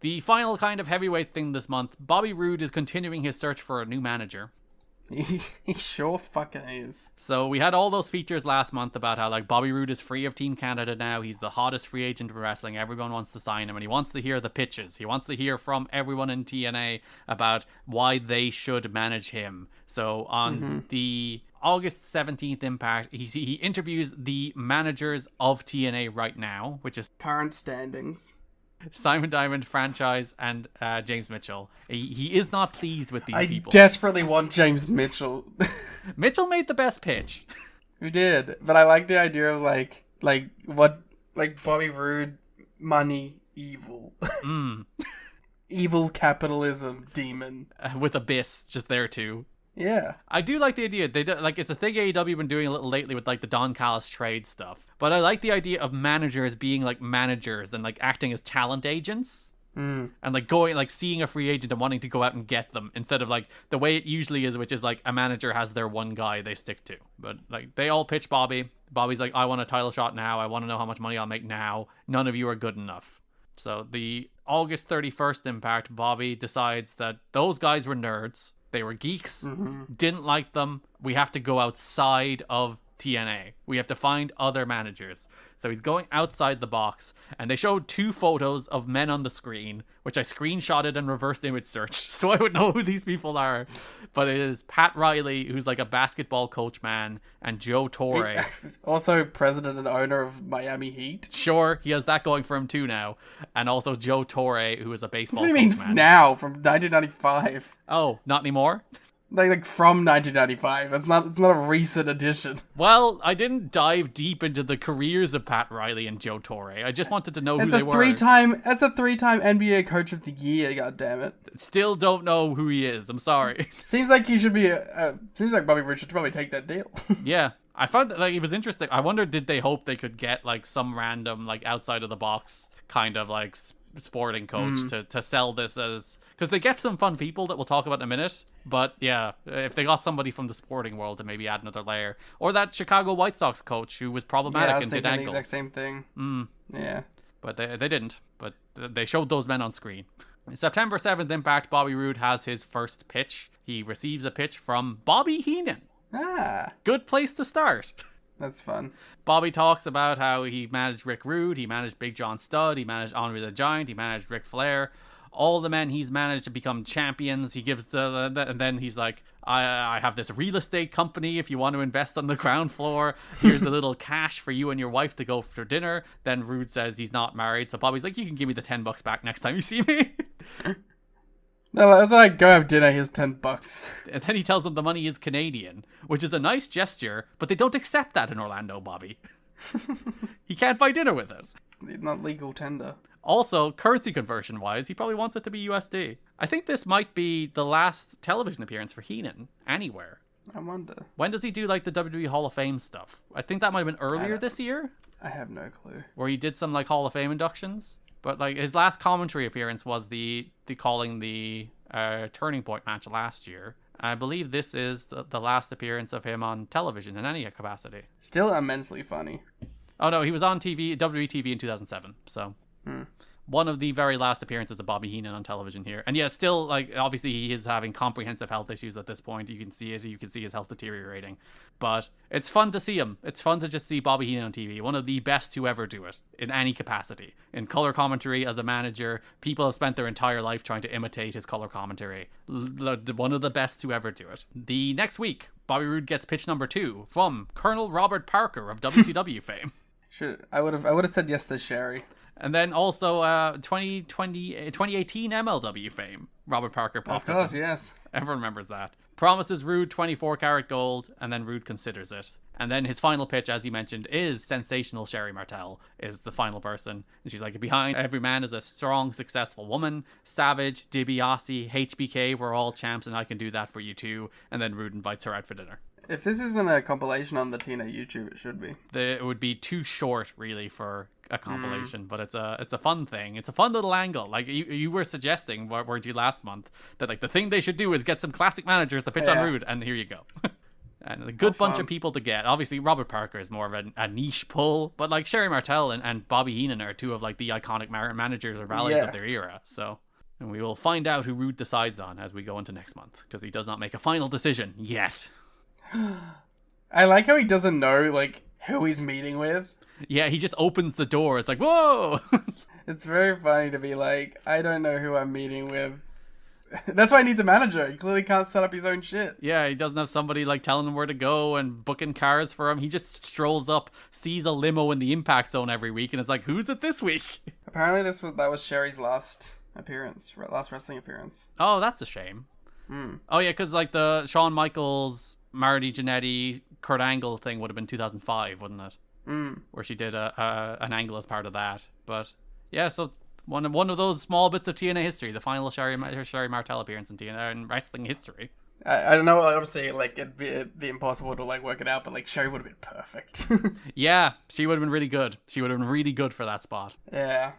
The final kind of heavyweight thing this month, Bobby Roode is continuing his search for a new manager. He sure fucking is. So we had all those features last month about how like Bobby Roode is free of Team Canada now. He's the hottest free agent in wrestling. Everyone wants to sign him, and he wants to hear the pitches. He wants to hear from everyone in TNA about why they should manage him. So on the August 17th Impact, he interviews the managers of TNA right now, which is Current standings. Simon Diamond, Franchise, and James Mitchell. He is not pleased with these people. I desperately want James Mitchell. Mitchell made the best pitch. He did, but I like the idea of like Bobby Roode, money, evil, evil capitalism, demon With Abyss just there too. Yeah. I do like the idea. They do, like it's a thing AEW been doing a little lately with like the Don Callis trade stuff. But I like the idea of managers being like managers and like acting as talent agents. And like going like seeing a free agent and wanting to go out and get them instead of like the way it usually is, which is like a manager has their one guy they stick to. But like they all pitch Bobby. Bobby's like, I want a title shot now. I want to know how much money I'll make now. None of you are good enough. So the August 31st Impact, Bobby decides that those guys were nerds. They were geeks, didn't like them. We have to go outside of TNA. We have to find other managers. So he's going outside the box, and they showed 2 photos of men on the screen, which I screenshotted and reverse image searched so I would know who these people are. But it is Pat Riley, who's like a basketball coach man, and Joe Torre. Also president and owner of Miami Heat. Sure, he has that going for him too now. And also Joe Torre, who is a baseball coach man. What do you mean now, from 1995? Oh, not anymore? Like from 1995. It's not a recent addition. Well, I didn't dive deep into the careers of Pat Riley and Joe Torre. I just wanted to know who they were. That's a 3-time NBA Coach of the Year, god damn it. Still don't know who he is. I'm sorry. Seems like he should be seems like Bobby Roode should probably take that deal. Yeah. I found that like it was interesting. I wonder, did they hope they could get like some random like outside of the box kind of like sporting coach to sell this as, because they get some fun people that we'll talk about in a minute. But yeah, if they got somebody from the sporting world to maybe add another layer, or that Chicago White Sox coach who was problematic and did ankles. The exact same thing. Yeah, but they didn't. But they showed those men on screen. September 7th Impact, Bobby Roode has his first pitch. He receives a pitch from Bobby Heenan. Good place to start. That's fun. Bobby talks about how he managed Rick Rude, he managed Big John Studd, he managed Andre the Giant, he managed Ric Flair. All the men he's managed to become champions. He gives and then he's like, I have this real estate company. If you want to invest on the ground floor, here's a little cash for you and your wife to go for dinner. Then Rude says he's not married. So Bobby's like, you can give me the $10 back next time you see me. No, that's like, go have dinner, here's $10. And then he tells them the money is Canadian, which is a nice gesture, but they don't accept that in Orlando, Bobby. He can't buy dinner with it. Not legal tender. Also, currency conversion wise, he probably wants it to be USD. I think this might be the last television appearance for Heenan anywhere. I wonder. When does he do like the WWE Hall of Fame stuff? I think that might have been earlier this year. I have no clue. Where he did some like Hall of Fame inductions. But like his last commentary appearance was the calling the Turning Point match last year. I believe this is the last appearance of him on television in any capacity. Still immensely funny. Oh no, he was on WWE TV in 2007. So one of the very last appearances of Bobby Heenan on television here. And yeah, still, like, obviously he is having comprehensive health issues at this point. You can see it. You can see his health deteriorating. But it's fun to see him. It's fun to just see Bobby Heenan on TV. One of the best to ever do it in any capacity. In color commentary, as a manager, people have spent their entire life trying to imitate his color commentary. One of the best to ever do it. The next week, Bobby Roode gets pitch number 2 from Colonel Robert Parker of WCW fame. I would have said yes to Sherry. And then also 2018 MLW fame. Robert Parker popped up. Of course, yes. Everyone remembers that. Promises Roode 24 karat gold, and then Roode considers it. And then his final pitch, as you mentioned, is sensational Sherry Martel is the final person. And she's like, behind every man is a strong, successful woman. Savage, DiBiase, HBK, we're all champs, and I can do that for you too. And then Roode invites her out for dinner. If this isn't a compilation on the TNA YouTube, it should be. It would be too short, really, for a compilation, but it's a fun thing. It's a fun little angle. Like you were suggesting, weren't you, last month, that like the thing they should do is get some classic managers to pitch on Roode, and here you go. And a good bunch of people to get. Obviously, Robert Parker is more of a niche pull, but like Sherry Martel and Bobby Heenan are two of like the iconic managers or values of their era. So, and we will find out who Roode decides on as we go into next month, because he does not make a final decision yet. I like how he doesn't know like who he's meeting with. Yeah, he just opens the door. It's like, whoa! It's very funny to be like, I don't know who I'm meeting with. That's why he needs a manager. He clearly can't set up his own shit. Yeah, he doesn't have somebody like telling him where to go and booking cars for him. He just strolls up, sees a limo in the impact zone every week, and it's like, who's it this week? Apparently that was Sherry's last wrestling appearance. Oh, that's a shame. Oh yeah, because like the Shawn Michaels, Marty Jannetty, Kurt Angle thing would have been 2005, wouldn't it? Where she did an angle as part of that. But yeah, so one of those small bits of TNA history, the final Sherry Martel appearance in TNA in wrestling history. I don't know. Obviously, like it'd be impossible to like work it out, but like Sherry would have been perfect. Yeah, she would have been really good. She would have been really good for that spot. Yeah.